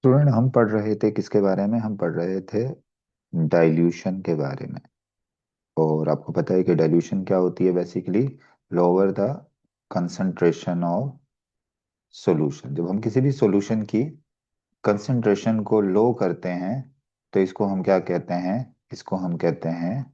Student, हम पढ़ रहे थे किसके बारे में? हम पढ़ रहे थे डाइल्यूशन के बारे में। और आपको पता है कि डाइल्यूशन क्या होती है? Basically lower the concentration of solution. जब हम किसी भी सॉल्यूशन की कंसंट्रेशन को लो करते हैं तो इसको हम क्या कहते हैं? इसको हम कहते हैं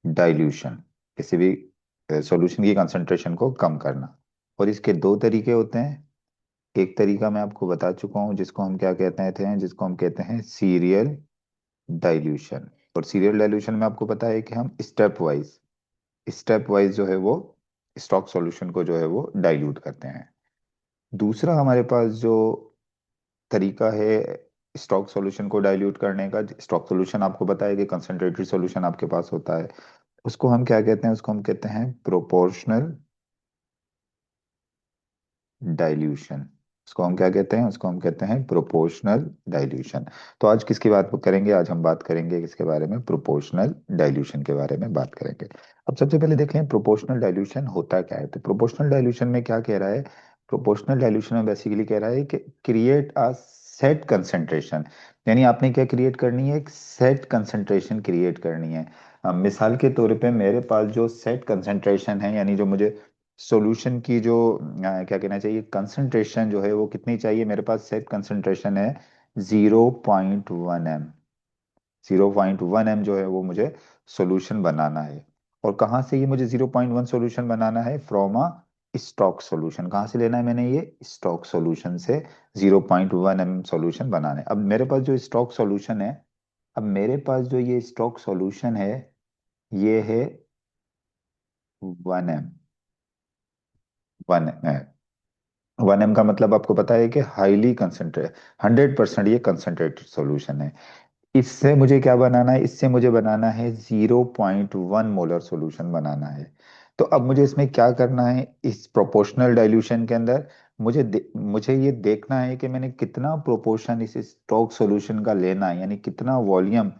डाइल्यूशन। किसी भी सॉल्यूशन की कंसंट्रेशन को कम करना। और इसके दो तरीके होते हैं। एक तरीका मैं आपको बता चुका हूं, जिसको हम क्या कहते हैं? जिसको हम कहते हैं सीरियल डाइल्यूशन। और सीरियल डाइल्यूशन में आपको पता है कि हम स्टेप वाइज जो है वो स्टॉक सॉल्यूशन को जो है वो डाइल्यूट करते हैं। दूसरा हमारे पास जो तरीका है स्टॉक सॉल्यूशन को डाइल्यूट करने का, स्टॉक सॉल्यूशन आपको पता है कि कंसंट्रेटेड सॉल्यूशन आपके पास होता है, उसको हम क्या कहते हैं? उसको हम कहते हैं प्रोपोर्शनल डाइल्यूशन। उसको हम क्या कहते हैं? उसको हम कहते हैं प्रोपोर्शनल डाइल्यूशन। तो आज किसकी बात करेंगे? आज हम बात करेंगे किसके बारे में? प्रोपोर्शनल डाइल्यूशन के बारे में बात करेंगे। अब सबसे पहले देखें प्रोपोर्शनल डाइल्यूशन होता क्या है। तो प्रोपोर्शनल डाइल्यूशन में क्या कह रहा है? प्रोपोर्शनल डाइल्यूशन में बेसिकली कह रहा है कि क्रिएट अ सेट कंसंट्रेशन। यानी आपने क्या क्रिएट करनी है? एक सेट कंसंट्रेशन क्रिएट करनी है। मिसाल के तौर पे मेरे पास जो सेट कंसंट्रेशन है, यानी जो मुझे सॉल्यूशन की जो क्या कहना चाहिए, कंसंट्रेशन जो है वो कितनी चाहिए? मेरे पास सेट कंसंट्रेशन है 0.1 m। 0.1 m जो है वो मुझे सॉल्यूशन बनाना है। और कहाँ से ये मुझे 0.1 सॉल्यूशन बनाना है? From a stock solution. कहाँ से लेना है मैंने? ये स्टॉक सॉल्यूशन से 0.1 m सॉल्यूशन बनाना है। अब मेरे पास जो स्टॉक सॉल्यूशन है, अब मेरे पास जो ये स्टॉक सॉल्यूशन है, ये है 1 m। 1 m का मतलब आपको पता है कि हाईली कंसंट्रेट, 100% ये कंसंट्रेटेड सॉल्यूशन है। इससे मुझे क्या बनाना है? इससे मुझे बनाना है 0.1 मोलर सॉल्यूशन बनाना है। तो अब मुझे इसमें क्या करना है? इस प्रोपोर्शनल डाइल्यूशन के अंदर मुझे ये देखना है कि मैंने कितना प्रोपोर्शन इस स्टॉक सॉल्यूशन का लेना है, यानी कितना वॉल्यूम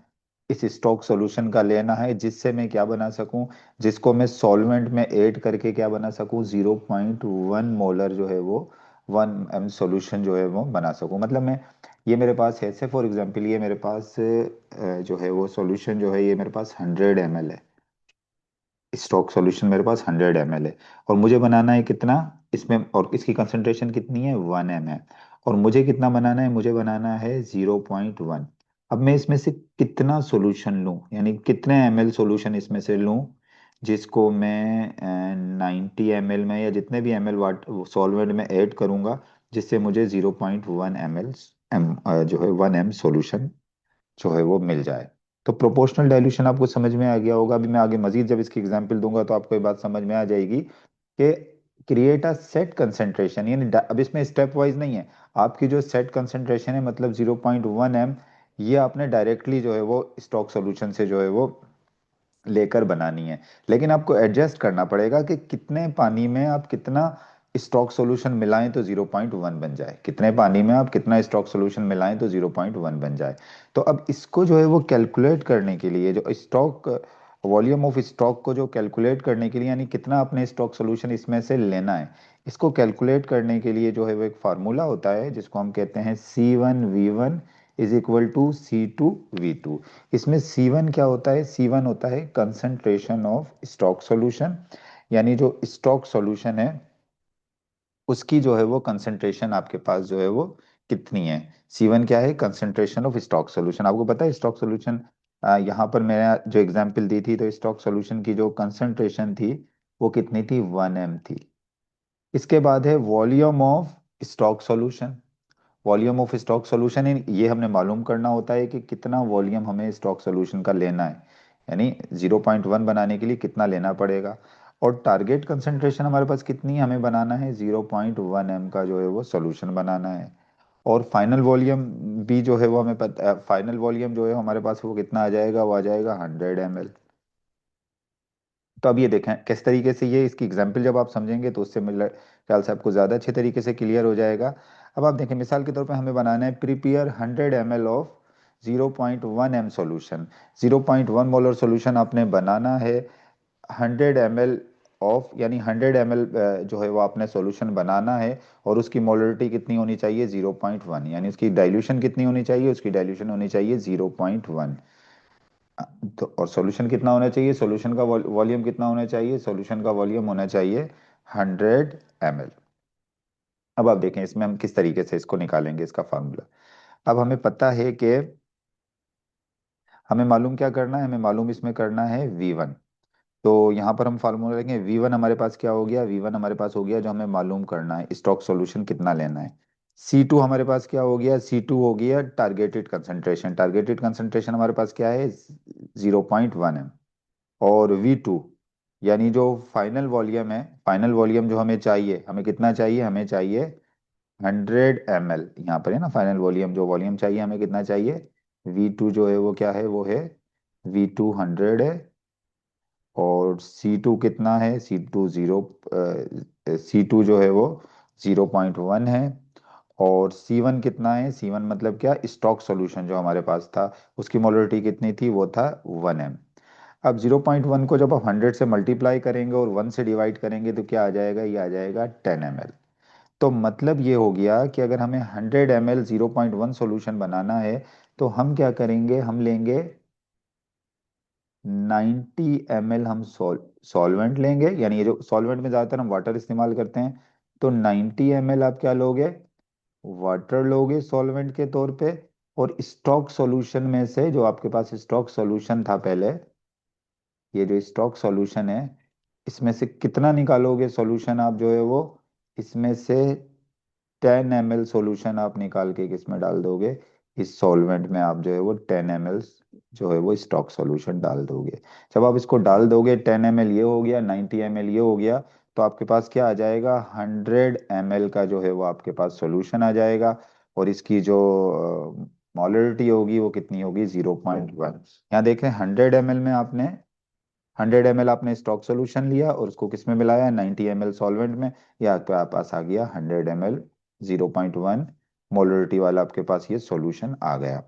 इस स्टॉक सॉल्यूशन का लेना है, जिससे मैं क्या बना सकूं? जिसको मैं सॉल्वेंट में ऐड करके क्या बना सकूं? 0.1 मोलर जो है वो 1 m सॉल्यूशन जो है वो बना सकूं। मतलब मैं, ये मेरे पास है, से फॉर एग्जांपल ये मेरे पास जो है वो सॉल्यूशन जो है, ये मेरे पास 100 ml है। स्टॉक सॉल्यूशन मेरे पास 100 ml है। और मुझे बनाना है कितना इसमें? और इसकी कंसंट्रेशन कितनी है? 1 m है। और मुझे कितना बनाना है? मुझे बनाना है 0.1। अब मैं इसमें से कितना सॉल्यूशन लूं, यानी कितने ml सॉल्यूशन इसमें से लूं, जिसको मैं 90 ml में या जितने भी ml वाट सॉल्वेंट में ऐड करूंगा, जिससे मुझे 0.1 ml जो है 1 m सॉल्यूशन जो है वो मिल जाए। तो प्रोपोर्शनल डाइल्यूशन आपको समझ में आ गया होगा। अभी मैं आगे मजीद जब इसकी एग्जांपल दूंगा तो आपको ये बात समझ में आ जाएगी कि क्रिएट अ सेट कंसंट्रेशन, यानी अब इसमें स्टेप वाइज नहीं है। आपकी जो सेट कंसंट्रेशन है, मतलब 0.1 m, ये आपने डायरेक्टली जो है वो स्टॉक सॉल्यूशन से जो है वो लेकर बनानी है। लेकिन आपको एडजस्ट करना पड़ेगा कि कितने पानी में आप कितना स्टॉक सॉल्यूशन मिलाएं तो 0.1 बन जाए, कितने पानी में आप कितना स्टॉक सॉल्यूशन मिलाएं तो 0.1 बन जाए। तो अब इसको जो है वो कैलकुलेट करने के लिए, जो स्टॉक वॉल्यूम ऑफ स्टॉक को जो कैलकुलेट करने के लिए, यानी कितना अपने स्टॉक सॉल्यूशन इसमें से लेना है, इसको कैलकुलेट करने के लिए जो है वो एक फार्मूला होता है, जिसको हम कहते हैं C1V1 is equal to C2V2। इसमें C1 क्या होता है? C1 होता है कंसंट्रेशन ऑफ स्टॉक सॉल्यूशन, यानी जो स्टॉक सॉल्यूशन है उसकी जो है वो कंसंट्रेशन आपके पास जो है वो कितनी है। C1 क्या है? Concentration of stock solution. आपको पता है स्टॉक सॉल्यूशन, यहाँ पर मैंने जो एग्जांपल दी थी, तो स्टॉक सॉल्यूशन की जो कंसंट्रेशन थी वो कितनी थी? 1 m थी। इसके बाद है volume of stock solution. Volume of stock solution, ये हमने मालूम करना होता है कि कितना वॉल्यूम हमें स्टॉक सॉल्यूशन का लेना है, यानी 0.1 बनाने के लिए कितना लेना पड़ेगा। और टारगेट कंसंट्रेशन हमारे पास कितनी है? हमें बनाना है 0.1 m का जो है वो सॉल्यूशन बनाना है। और फाइनल वॉल्यूम भी जो है वो हमें पता, फाइनल वॉल्यूम जो है हमारे पास वो कितना आ जाएगा? वो आ जाएगा 100 ml। तो अब ये देखें किस तरीके से, ये इसकी एग्जाम्पल जब आप समझेंगे तो उससे मेरे ख्याल से आपको ज़्यादा अच्छे तरीके से क्लियर हो जाएगा। अब आप देखें, मिसाल के तौर पे हमें बनाना है prepare 100 ml of 0.1 m solution. 0.1 molar solution आपने बनाना है 100 ml ऑफ, यानी 100 ml जो है वो आपने सॉल्यूशन बनाना है, और उसकी मोलरिटी कितनी होनी चाहिए, 0.1, यानी उसकी डाइल्यूशन कितनी होनी चाहिए, उसकी डाइल्यूशन होनी चाहिए 0.1। तो और सॉल्यूशन कितना होना चाहिए, सॉल्यूशन का वॉल्यूम कितना होना चाहिए, सॉल्यूशन का वॉल्यूम होना चाहिए 100 ml। अब आप देखें इसमें हम किस तरीके से इसको निकालेंगे इसका फार्मूला। अब हमें पता है कि हमें मालूम क्या करना है, हमें मालूम इसमें करना है V1। तो यहाँ पर हम फार्मूला लेंगे, V1 हमारे पास क्या हो गया, V1 हमारे पास हो गया जो हमें मालूम करना है, स्टॉक सॉल्यूशन कितना लेना है। C2 हमारे पास क्या हो गया, C2 हो गया टारगेटेड कंसंट्रेशन, टारगेटेड कंसंट्रेशन हमारे पास क्या है, 0.1 m। और V2 यानी जो फाइनल वॉल्यूम है, फाइनल वॉल्यूम जो हमें चाहिए, हमें कितना चाहिए, हमें चाहिए 100 ml। यहाँ पर है ना फाइनल वॉल्यूम, जो वॉल्यूम चाहिए हमें कितना चाहिए, V2 जो है वो क्या है, वो है V2 100 है। और C2 कितना है, C2 जीरो, C2 जो है वो 0.1 है। और C1 कितना है, C1 मतलब क्या, स्टॉक सॉल्यूशन जो हमारे पास था, उसकी मोलरिटी कितनी थी, वो था 1 m। अब 0.1 को जब आप 100 से मल्टीप्लाई करेंगे और 1 से डिवाइड करेंगे तो क्या आ जाएगा, ये आ जाएगा 10 ml। तो मतलब ये हो गया कि अगर हमें 100 ml 0.1 सॉल्यूशन बनाना है, तो हम क्या करेंगे, हम लेंगे 90 ml, हम सॉल्वेंट लेंगे, यानी ये जो सॉल्वेंट में ज़्यादातर हम वाटर इस्तेमाल करते हैं। तो 90 ml आप क्या लोगे, वाटर लोगे सॉल्वेंट के तौर पे। और स्टॉक सॉल्यूशन में से जो आपके पास स्टॉक सॉल्यूशन था पहले, ये जो स्टॉक सॉल्यूशन है, इसमें से कितना निकालोगे सॉल्यूशन आप जो है वो, इसमें से 10 ml सॉल्यूशन आप निकाल के किसमें डाल दोगे, इस सॉल्वेंट में आप जो है वो 10 ml जो है वो स्टॉक सॉल्यूशन डाल दोगे। जब आप इसको डाल दोगे, 10 ml ये हो गया, 90 ml ये हो गया, तो आपके पास क्या आ जाएगा, 100 ml का जो है वो आपके पास सॉल्यूशन आ जाएगा। और इसकी जो मॉलरिटी होगी वो कितनी होगी, 0.1। यहाँ देखें 100 ml में आपने, 100 ml आपने स्टॉक सोल्यूशन लिया और उसको किस में मिलाया, 90 ml सॉल्वेंट में। या तो आप पास आ गया 100 ml 0.1 मोलरिटी वाला, आपके पास ये सॉल्यूशन आ गया।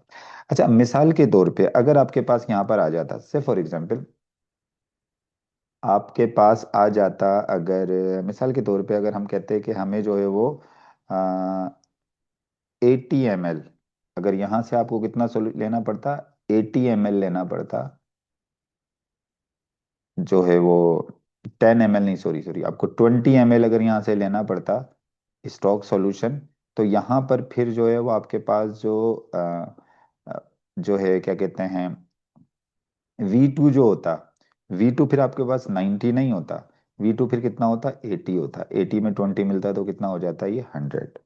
अच्छा, मिसाल के तौर पे अगर आपके पास यहाँ पर आ जाता, से फॉर एग्जांपल आपके पास आ जाता, अगर मिसाल के तौर पे अगर हम कहते हैं कि हमें जो है वो 80 ml, अगर यहाँ से आपको कितना लेना पड़ता, 80 ml लेना पड़ता, जो है वो 10 ml नहीं, सॉरी सॉरी, आपको 20 ml अगर यहाँ से लेना पड़ता स्टॉक सॉल्यूशन, तो यहाँ पर फिर जो है वो आपके पास जो अ, जो है क्या कहते हैं, V2 जो होता, V2 फिर आपके पास 90 नहीं होता, V2 फिर कितना होता, 80 होता, 80 में 20 मिलता तो कितना हो जाता है, ये 100।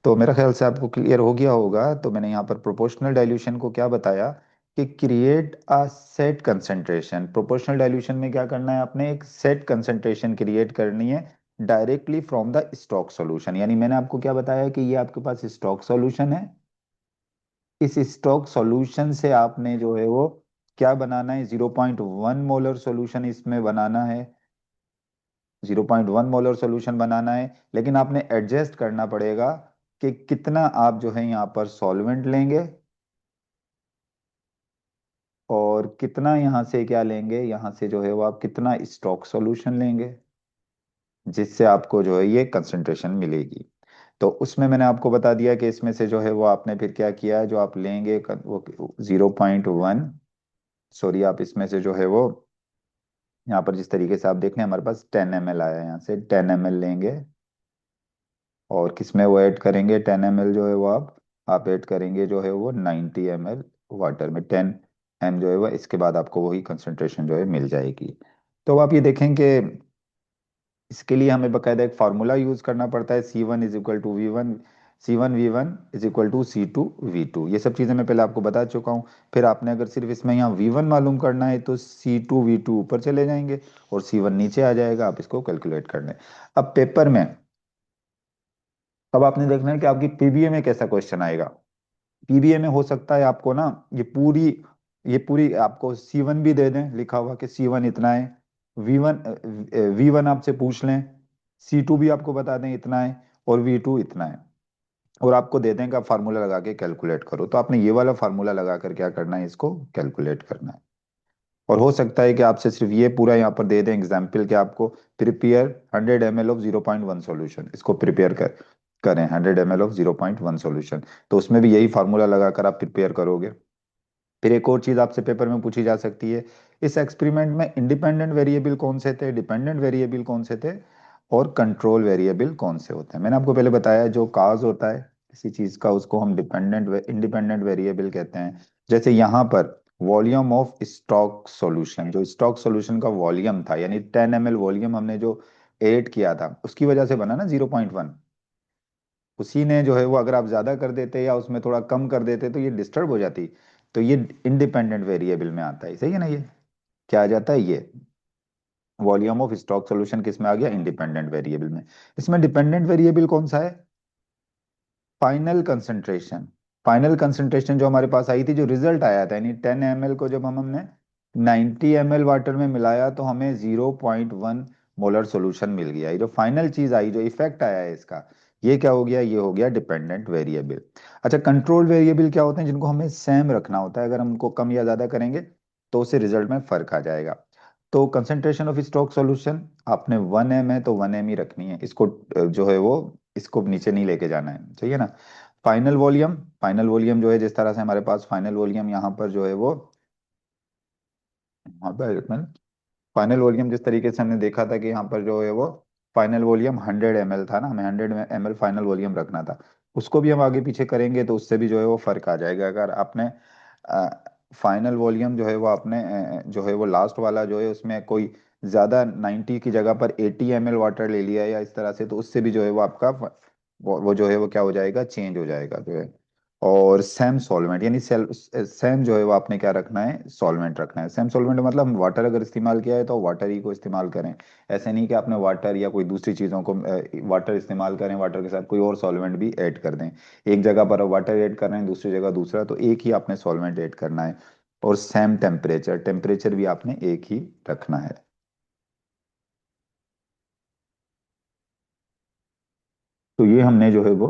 तो मेरा ख्याल से आपको क्लियर हो गया होगा। तो मैंने यहाँ पर प्रोपोर्शनल डाइल्यूशन को क्या बताया, कि create a set concentration. Proportional dilution में क्या करना है, आपने एक सेट कंसंट्रेशन क्रिएट करनी है directly from the stock solution. यानी मैंने आपको क्या बताया कि ये आपके पास स्टॉक सॉल्यूशन है, इस स्टॉक सॉल्यूशन से आपने जो है वो क्या बनाना है, 0.1 मोलर सॉल्यूशन इसमें बनाना है, 0.1 मोलर सॉल्यूशन बनाना है। लेकिन आपने एडजस्ट करना पड़ेगा कि कितना आप जो है यहाँ पर सॉल्वेंट लेंगे, और कितना यहाँ से क्या लेंगे, यहाँ से जो है वो आप कितना स्टॉक सॉल्यूशन लेंगे, जिससे आपको जो है ये कंसंट्रेशन मिलेगी। तो उसमें मैंने आपको बता दिया कि इसमें से जो है वो आपने फिर क्या किया है, जो आप लेंगे वो 0.1, सॉरी आप इसमें से जो है वो, यहाँ पर जिस तरीके से आप देख रहे हैं हमारे पास 10 ml आया है, यहाँ से 10 ml लेंगे, और किसमें वो ऐड करेंगे, 10 ml जो है वो आप ऐड करेंगे जो है वो 90 ml वाटर में, 10 m जो है वो, इसके बाद आपको वही कंसंट्रेशन जो है मिल जाएगी। तो आप ये देखेंगे, इसके लिए हमें बकायदा एक फार्मूला यूज करना पड़ता है, C1 = V1, C1V1 = C2V2। ये सब चीज़ें मैं पहले आपको बता चुका हूँ। फिर आपने अगर सिर्फ इसमें यहाँ V1 मालूम करना है तो C2V2 ऊपर चले जाएंगे और C1 नीचे आ जाएगा, आप इसको कैलकुलेट कर लें। अब पेपर में, अब आपने देखना है कि आपकी पीबीए में कैसा क्वेश्चन आएगा। पीबीए में हो सकता है आपको ना, ये पूरी आपको C1 भी दे दें लिखा हुआ कि C1 इतना है, V1 V1 आपसे पूछ लें, C2 भी आपको बता दें इतना है, और V2 इतना है, और आपको दे दें कि आप फार्मूला लगा के कैलकुलेट करो। तो आपने ये वाला फार्मूला लगा कर क्या करना है, इसको कैलकुलेट करना है। और हो सकता है कि आपसे सिर्फ ये पूरा यहाँ पर दे दें एग्जाम्पल कि आपको प्रिपेयर 100 ml ऑफ 0.1 सॉल्यूशन, इसको प्रिपेयर करें 100 ml ऑफ 0.1 सॉल्यूशन। तो उसमें भी यही फार्मूला लगाकर आप प्रिपेयर करोगे। फिर एक और चीज आपसे पेपर में पूछी जा सकती है, इस एक्सपेरिमेंट में इंडिपेंडेंट वेरिएबल कौन से थे, डिपेंडेंट वेरिएबल कौन से थे, और कंट्रोल वेरिएबल कौन से होते हैं। मैंने आपको पहले बताया जो काज होता है किसी चीज का उसको हम डिपेंडेंट इंडिपेंडेंट वेरिएबल कहते हैं। जैसे यहाँ पर वॉल्यूम ऑफ स्टॉक सॉल्यूशन, जो स्टॉक सॉल्यूशन का वॉल्यूम था यानी 10 ml वॉल्यूम हमने जो ऐड किया था उसकी वजह से बना ना 0.1। उसी ने जो है वो अगर आप ज्यादा कर देते या उसमें थोड़ा कम कर देते तो ये डिस्टर्ब हो जाती। तो ये इंडिपेंडेंट वेरिएबल में आता है, सही है ना। ये क्या आ जाता है, ये वॉल्यूम ऑफ स्टॉक सॉल्यूशन किस में आ गया, इंडिपेंडेंट वेरिएबल में। इसमें डिपेंडेंट वेरिएबल कौन सा है, फाइनल कंसंट्रेशन। फाइनल कंसंट्रेशन जो हमारे पास आई थी, जो रिजल्ट आया था, यानी 10 ml को जब हमने 90 ml वाटर में मिलाया तो हमें 0.1 मोलर सोल्यूशन मिल गया। ये जो फाइनल चीज आई, जो इफेक्ट आया है इसका, ये क्या हो गया, ये हो गया डिपेंडेंट वेरिएबल। अच्छा, कंट्रोल वेरिएबल क्या होते हैं, जिनको हमें सेम रखना होता है, अगर हम उनको कम या ज्यादा करेंगे तो उससे रिजल्ट में फर्क आ जाएगा। तो कंसेंट्रेशन ऑफ स्टॉक सॉल्यूशन आपने 1 m है तो 1 m ही रखनी है, इसको जो है वो इसको नीचे नहीं लेके जाना है, सही है ना। फाइनल वॉल्यूम, फाइनल वॉल्यूम जो है जिस तरह से हमारे पास फाइनल वॉल्यूम यहाँ पर जो है वो, यहाँ पर फाइनल वॉल्यूम जिस तरीके से हमने देखा था कि यहाँ पर जो है वो फाइनल वॉल्यूम 100 ml था ना, हमें 100 ml फाइनल वॉल्यूम रखना था। उसको भी हम आगे पीछे करेंगे तो उससे भी जो है वो फर्क आ जाएगा। अगर आपने फाइनल वॉल्यूम जो है वो आपने जो है वो लास्ट वाला जो है उसमें कोई ज्यादा 90 की जगह पर 80 ml वाटर ले लिया या इस तरह से, तो उससे भी जो है वो आपका वो जो है वो क्या हो जाएगा, चेंज हो जाएगा जो है। और सेम सॉल्वेंट यानी सेम जो है वो आपने क्या रखना है, सॉल्वेंट रखना है। सेम सॉल्वेंट मतलब वाटर अगर इस्तेमाल किया है तो वाटर ही को इस्तेमाल करें। ऐसे नहीं कि आपने वाटर या कोई दूसरी चीज़ों को वाटर इस्तेमाल करें, वाटर के साथ कोई और सॉल्वेंट भी ऐड कर दें। एक जगह पर वाटर ऐड कर रहे हैं, दूसरी जगह दूसरा, तो एक ही आपने सॉल्वेंट ऐड करना है। और सेम टेम्परेचर, टेम्परेचर भी आपने एक ही रखना है। तो ये हमने जो है वो